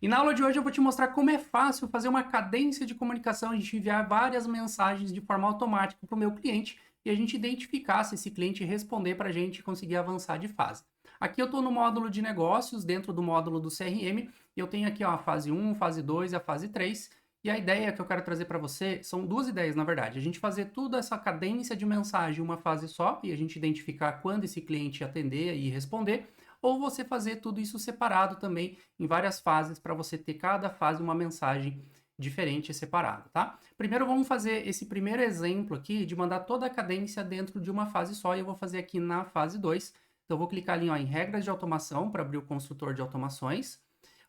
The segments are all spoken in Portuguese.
E na aula de hoje eu vou te mostrar como é fácil fazer uma cadência de comunicação, a gente enviar várias mensagens de forma automática para o meu cliente e a gente identificar se esse cliente responder para a gente conseguir avançar de fase. Aqui eu estou no módulo de negócios, dentro do módulo do CRM, e eu tenho aqui ó, a fase 1, fase 2 e a fase 3. E a ideia que eu quero trazer para você são duas ideias, na verdade. A gente fazer toda essa cadência de mensagem em uma fase só e a gente identificar quando esse cliente atender e responder, ou você fazer tudo isso separado também em várias fases para você ter cada fase uma mensagem diferente e separada, tá? Primeiro vamos fazer esse primeiro exemplo aqui de mandar toda a cadência dentro de uma fase só e eu vou fazer aqui na fase 2. Então eu vou clicar ali ó, em regras de automação para abrir o construtor de automações.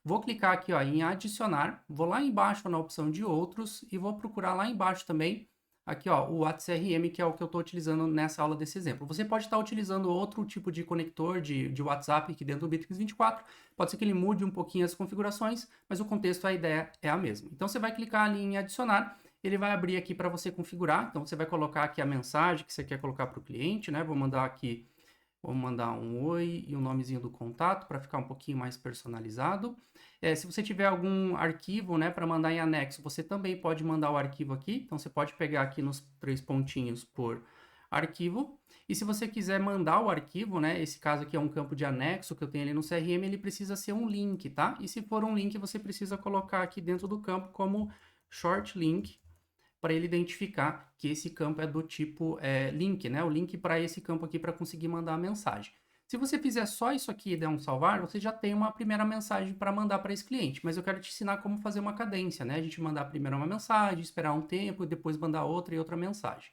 Vou clicar aqui ó, em adicionar, vou lá embaixo na opção de outros e vou procurar lá embaixo também aqui ó, o WhatsApp, que é o que eu estou utilizando nessa aula desse exemplo. Você pode estar utilizando outro tipo de conector de WhatsApp aqui dentro do Bittrex 24, pode ser que ele mude um pouquinho as configurações, mas o contexto, a ideia é a mesma. Então você vai clicar ali em adicionar, ele vai abrir aqui para você configurar, então você vai colocar aqui a mensagem que você quer colocar para o cliente, né? Vou mandar aqui, vou mandar um oi e o nomezinho do contato para ficar um pouquinho mais personalizado. Se você tiver algum arquivo, né, para mandar em anexo, você também pode mandar o arquivo aqui. Então você pode pegar aqui nos 3 pontinhos por arquivo. E se você quiser mandar o arquivo, né, esse caso aqui é um campo de anexo que eu tenho ali no CRM, ele precisa ser um link, tá? E se for um link, você precisa colocar aqui dentro do campo como short link, para ele identificar que esse campo é do tipo link, né? O link para esse campo aqui para conseguir mandar a mensagem. Se você fizer só isso aqui e der um salvar, você já tem uma primeira mensagem para mandar para esse cliente. Mas eu quero te ensinar como fazer uma cadência, né? A gente mandar primeiro uma mensagem, esperar um tempo e depois mandar outra e outra mensagem.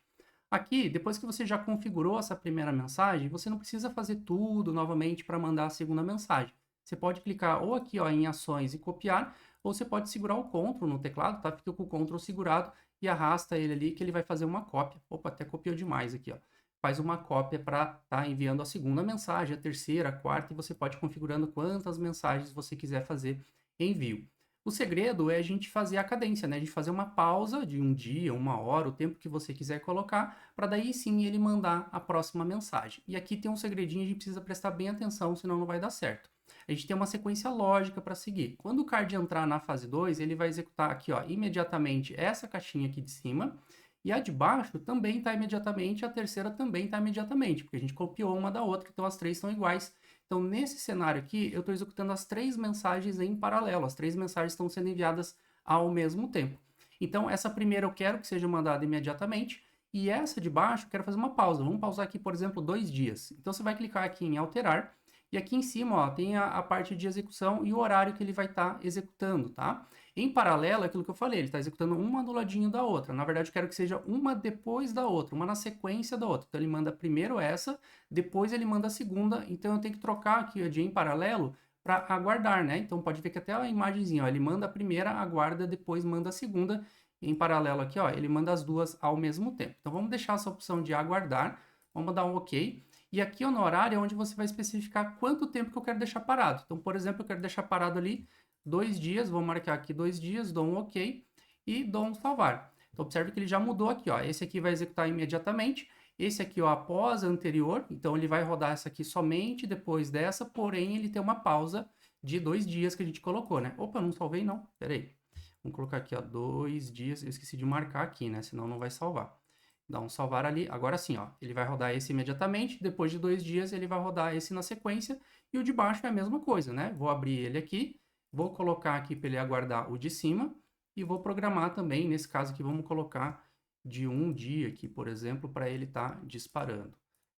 Aqui, depois que você já configurou essa primeira mensagem, você não precisa fazer tudo novamente para mandar a segunda mensagem. Você pode clicar ou aqui ó, em ações e copiar, ou você pode segurar o Ctrl no teclado, tá? Fica com o Ctrl segurado e arrasta ele ali que ele vai fazer uma cópia. Opa, até copiou demais aqui, ó. Faz uma cópia para estar enviando a segunda mensagem, a terceira, a quarta, e você pode ir configurando quantas mensagens você quiser fazer envio. O segredo é a gente fazer a cadência, né? A gente fazer uma pausa de um dia, uma hora, o tempo que você quiser colocar, para daí sim ele mandar a próxima mensagem. E aqui tem um segredinho, a gente precisa prestar bem atenção, senão não vai dar certo. A gente tem uma sequência lógica para seguir. Quando o card entrar na fase 2, ele vai executar aqui, ó, imediatamente essa caixinha aqui de cima, e a de baixo também está imediatamente, a terceira também está imediatamente, porque a gente copiou uma da outra, então as três são iguais. Então, nesse cenário aqui, eu estou executando as 3 mensagens em paralelo, as 3 mensagens estão sendo enviadas ao mesmo tempo. Então, essa primeira eu quero que seja mandada imediatamente, e essa de baixo eu quero fazer uma pausa. Vamos pausar aqui, por exemplo, 2 dias. Então, você vai clicar aqui em alterar, e aqui em cima ó, tem a parte de execução e o horário que ele vai estar executando, tá? Em paralelo, é aquilo que eu falei, ele está executando uma do ladinho da outra. Na verdade, eu quero que seja uma depois da outra, uma na sequência da outra. Então, ele manda primeiro essa, depois ele manda a segunda. Então, eu tenho que trocar aqui de em paralelo para aguardar, né? Então, pode ver que até a imagenzinha, ó, ele manda a primeira, aguarda, depois manda a segunda. Em paralelo aqui, ó, ele manda as duas ao mesmo tempo. Então, vamos deixar essa opção de aguardar. Vamos dar um OK. E aqui ó, no horário é onde você vai especificar quanto tempo que eu quero deixar parado. Então, por exemplo, eu quero deixar parado ali 2 dias, vou marcar aqui 2 dias, dou um OK e dou um salvar. Então, observe que ele já mudou aqui, ó. Esse aqui vai executar imediatamente, esse aqui, ó, após a anterior, então ele vai rodar essa aqui somente depois dessa, porém ele tem uma pausa de 2 dias que a gente colocou, né? Opa, não salvei não, pera aí. Vamos colocar aqui, ó, 2 dias, eu esqueci de marcar aqui, né? Senão não vai salvar. Dá um salvar ali, agora sim, ó, ele vai rodar esse imediatamente, depois de 2 dias ele vai rodar esse na sequência, e o de baixo é a mesma coisa, né? Vou abrir ele aqui, vou colocar aqui para ele aguardar o de cima, e vou programar também, nesse caso aqui, vamos colocar de 1 dia aqui, por exemplo, para ele estar disparando.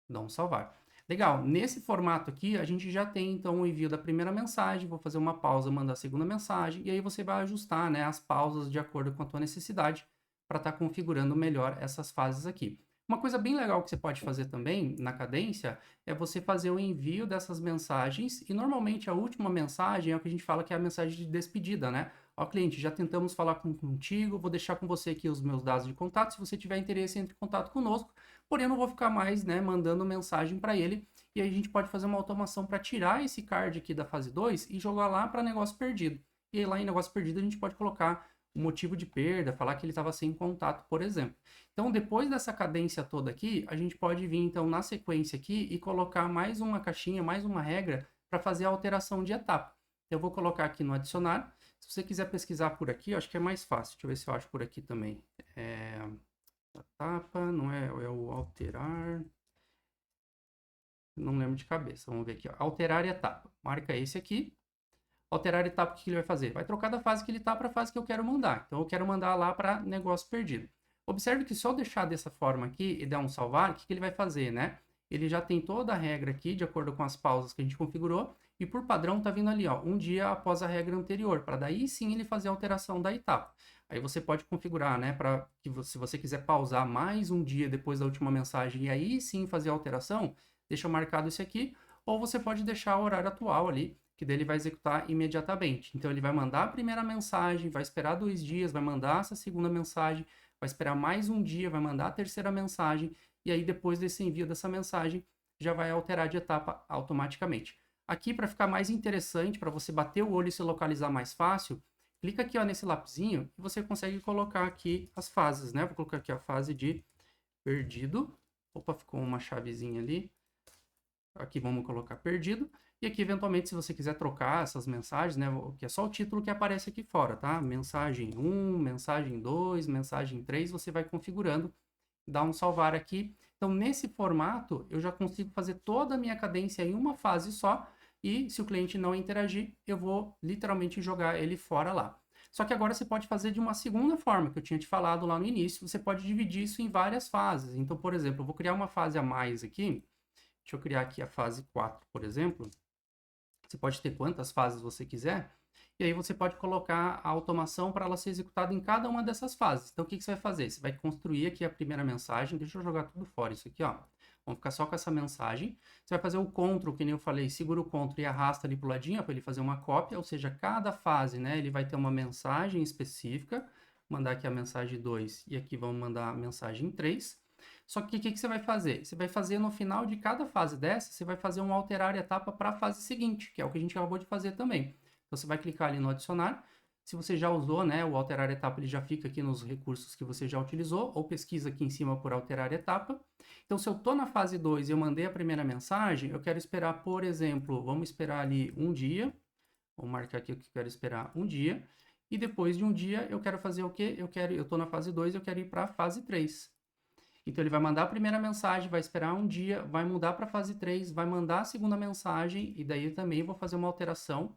Dá um salvar. Legal, nesse formato aqui, a gente já tem então o envio da primeira mensagem, vou fazer uma pausa, mandar a segunda mensagem, e aí você vai ajustar, né, as pausas de acordo com a tua necessidade, para estar configurando melhor essas fases aqui. Uma coisa bem legal que você pode fazer também na cadência é você fazer o envio dessas mensagens e normalmente a última mensagem é o que a gente fala que é a mensagem de despedida, né? Ó, cliente, já tentamos falar contigo, vou deixar com você aqui os meus dados de contato, se você tiver interesse, entre em contato conosco, porém eu não vou ficar mais, né, mandando mensagem para ele e aí a gente pode fazer uma automação para tirar esse card aqui da fase 2 e jogar lá para negócio perdido. E aí lá em negócio perdido a gente pode colocar o motivo de perda, falar que ele estava sem contato, por exemplo. Então, depois dessa cadência toda aqui, a gente pode vir, então, na sequência aqui e colocar mais uma caixinha, mais uma regra para fazer a alteração de etapa. Eu vou colocar aqui no adicionar. Se você quiser pesquisar por aqui, eu acho que é mais fácil. Deixa eu ver se eu acho por aqui também. Etapa, não é, é o alterar. Não lembro de cabeça. Vamos ver aqui, ó. Alterar etapa. Marca esse aqui. Alterar etapa, o que ele vai fazer? Vai trocar da fase que ele está para a fase que eu quero mandar. Então, eu quero mandar lá para negócio perdido. Observe que se eu deixar dessa forma aqui e der um salvar, o que ele vai fazer, né? Ele já tem toda a regra aqui, de acordo com as pausas que a gente configurou, e por padrão está vindo ali, ó, um dia após a regra anterior, para daí sim ele fazer a alteração da etapa. Aí você pode configurar, né, para que se você quiser pausar mais um dia depois da última mensagem e aí sim fazer a alteração, deixa marcado esse aqui, ou você pode deixar o horário atual ali, que daí ele vai executar imediatamente. Então ele vai mandar a primeira mensagem, vai esperar 2 dias, vai mandar essa segunda mensagem, vai esperar mais um dia, vai mandar a terceira mensagem, e aí depois desse envio dessa mensagem, já vai alterar de etapa automaticamente. Aqui, para ficar mais interessante, para você bater o olho e se localizar mais fácil, clica aqui ó, nesse lapisinho e você consegue colocar aqui as fases, né? Vou colocar aqui a fase de perdido. Opa, ficou uma chavezinha ali. Aqui vamos colocar perdido. E aqui, eventualmente, se você quiser trocar essas mensagens, né? Que é só o título que aparece aqui fora, tá? Mensagem 1, mensagem 2, mensagem 3, você vai configurando, dá um salvar aqui. Então, nesse formato, eu já consigo fazer toda a minha cadência em uma fase só. E se o cliente não interagir, eu vou literalmente jogar ele fora lá. Só que agora você pode fazer de uma segunda forma, que eu tinha te falado lá no início. Você pode dividir isso em várias fases. Então, por exemplo, eu vou criar uma fase a mais aqui. Deixa eu criar aqui a fase 4, por exemplo. Você pode ter quantas fases você quiser. E aí você pode colocar a automação para ela ser executada em cada uma dessas fases. Então, o que você vai fazer? Você vai construir aqui a primeira mensagem. Deixa eu jogar tudo fora isso aqui, ó. Vamos ficar só com essa mensagem. Você vai fazer o CTRL, que nem eu falei, segura o CTRL e arrasta ali para o ladinho para ele fazer uma cópia. Ou seja, cada fase, né, ele vai ter uma mensagem específica. Vou mandar aqui a mensagem 2 e aqui vamos mandar a mensagem 3. Só que o que você vai fazer? Você vai fazer no final de cada fase dessa, você vai fazer um alterar etapa para a fase seguinte, que é o que a gente acabou de fazer também. Então, você vai clicar ali no adicionar. Se você já usou, né, o alterar etapa, ele já fica aqui nos recursos que você já utilizou, ou pesquisa aqui em cima por alterar etapa. Então, se eu estou na fase 2 e eu mandei a primeira mensagem, eu quero esperar, por exemplo, vamos esperar ali um dia. Vou marcar aqui o que eu quero esperar um dia. E depois de um dia, eu quero fazer o quê? Eu estou na fase 2, eu quero ir para a fase 3. Então, ele vai mandar a primeira mensagem, vai esperar um dia, vai mudar para a fase 3, vai mandar a segunda mensagem, e daí eu também vou fazer uma alteração.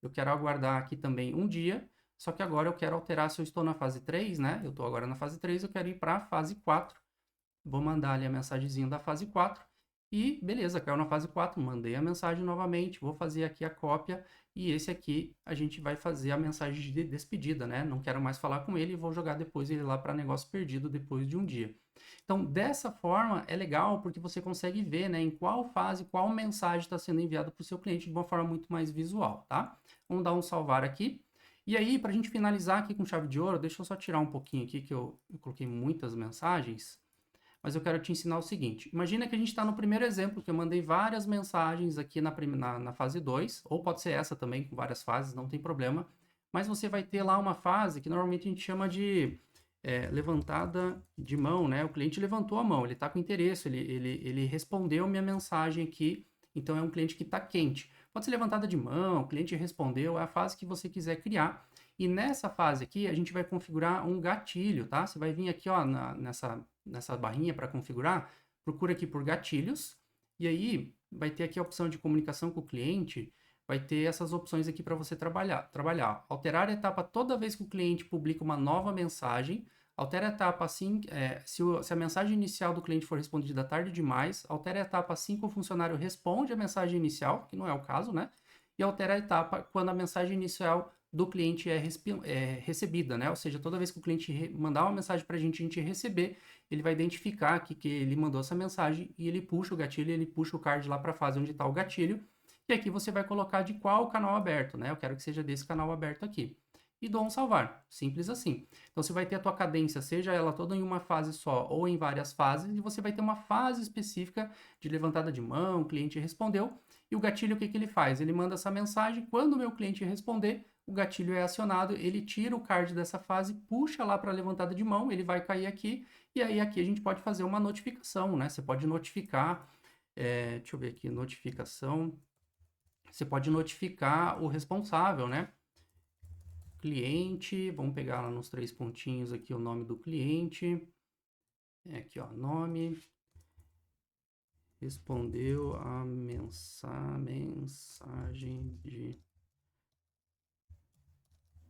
Eu quero aguardar aqui também um dia, só que agora eu quero alterar se eu estou na fase 3, né? Eu estou agora na fase 3, eu quero ir para a fase 4. Vou mandar ali a mensagenzinha da fase 4. E beleza, caiu na fase 4, mandei a mensagem novamente, vou fazer aqui a cópia e esse aqui a gente vai fazer a mensagem de despedida, né? Não quero mais falar com ele e vou jogar depois ele lá para negócio perdido depois de um dia. Então, dessa forma é legal porque você consegue ver, né, em qual fase, qual mensagem está sendo enviada para o seu cliente de uma forma muito mais visual, tá? Vamos dar um salvar aqui. E aí, para a gente finalizar aqui com chave de ouro, deixa eu só tirar um pouquinho aqui que eu coloquei muitas mensagens. Mas eu quero te ensinar o seguinte. Imagina que a gente está no primeiro exemplo, que eu mandei várias mensagens aqui na fase 2, ou pode ser essa também, com várias fases, não tem problema. Mas você vai ter lá uma fase que normalmente a gente chama de levantada de mão, né? O cliente levantou a mão, ele está com interesse, ele respondeu minha mensagem aqui, então é um cliente que está quente. Pode ser levantada de mão, o cliente respondeu, é a fase que você quiser criar. E nessa fase aqui, a gente vai configurar um gatilho, tá? Você vai vir aqui, ó, nessa barrinha para configurar, procura aqui por gatilhos, e aí vai ter aqui a opção de comunicação com o cliente, vai ter essas opções aqui para você trabalhar. Alterar a etapa toda vez que o cliente publica uma nova mensagem, altera a etapa assim, se a mensagem inicial do cliente for respondida tarde demais, altera a etapa assim que o funcionário responde a mensagem inicial, que não é o caso, né? E altera a etapa quando a mensagem inicial do cliente é recebida, né? Ou seja, toda vez que o cliente mandar uma mensagem para a gente receber, ele vai identificar aqui que ele mandou essa mensagem e ele puxa o gatilho, ele puxa o card lá para a fase onde está o gatilho. E aqui você vai colocar de qual canal aberto, né? Eu quero que seja desse canal aberto aqui. E dou um salvar, simples assim. Então você vai ter a tua cadência, seja ela toda em uma fase só ou em várias fases, e você vai ter uma fase específica de levantada de mão, o cliente respondeu, e o gatilho o que ele faz? Ele manda essa mensagem, quando o meu cliente responder, o gatilho é acionado, ele tira o card dessa fase, puxa lá para a levantada de mão, ele vai cair aqui, e aí aqui a gente pode fazer uma notificação, né? Você pode notificar, deixa eu ver aqui, notificação, você pode notificar o responsável, né? Cliente, vamos pegar lá nos 3 pontinhos aqui o nome do cliente, aqui ó, nome, respondeu a mensagem de...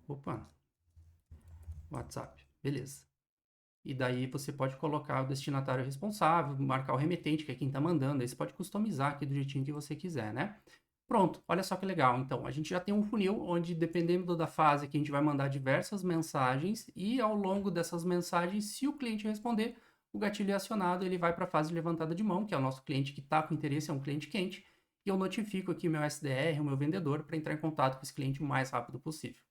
Opa, WhatsApp, beleza. E daí você pode colocar o destinatário responsável, marcar o remetente, que é quem está mandando, aí você pode customizar aqui do jeitinho que você quiser, né? Pronto, olha só que legal. Então, a gente já tem um funil onde, dependendo da fase, que a gente vai mandar diversas mensagens e ao longo dessas mensagens, se o cliente responder, o gatilho é acionado, ele vai para a fase de levantada de mão, que é o nosso cliente que está com interesse, é um cliente quente, e eu notifico aqui meu SDR, o meu vendedor, para entrar em contato com esse cliente o mais rápido possível.